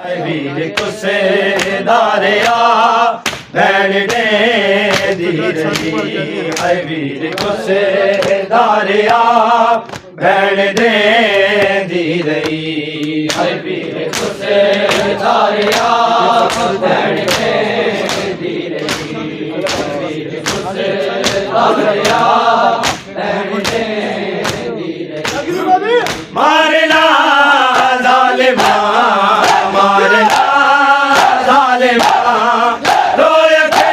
वीर कुसे दारिया भैन दे दी रही वीर कुसे दारिया भैन दे दी रही वीर कुसे दारिया भैन दे दी रही वीर कुसे दारिया भैन दे दी रही मारना जालिमा मारना जालिमा रोए के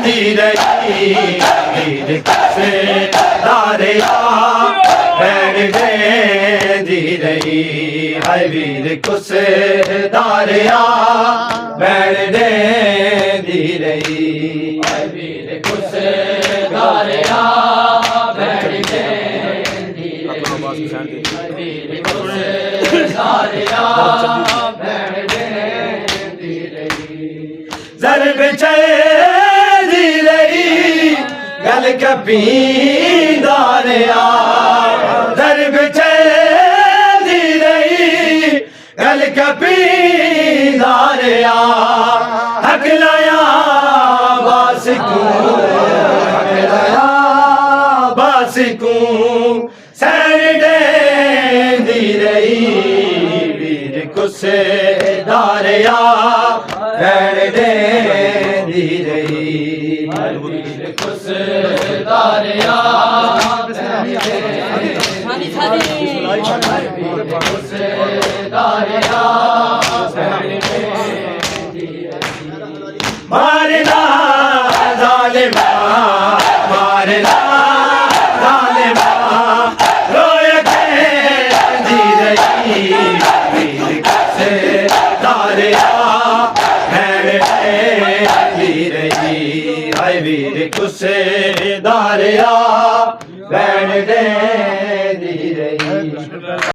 दी रही वीर कुसे दारिया भैन दे दी रही हाय वीर कुसे दारिया भैन दे दी रही हाय वीर कुसे दारिया भैन दे दी रही हाय वीर कुसे दारिया भैन दे दी रही ज़रब दी रही गल कपी दारिया ज़रब दी रही गल कपी दारिया हकलाया बासिकू हकलाया बासिकू सैन दे दी रही वीर कुसे दारिया भैन दे दी रही वीर कुसे दारिया भैन दे वीर कुसे दारिया भैन दे दी रही मारना जालिमा मारना जालिमा रोए के दी रही वीर कुसे दारिया भैन दे दी रही हाय वीर कुसे दारिया भैन दे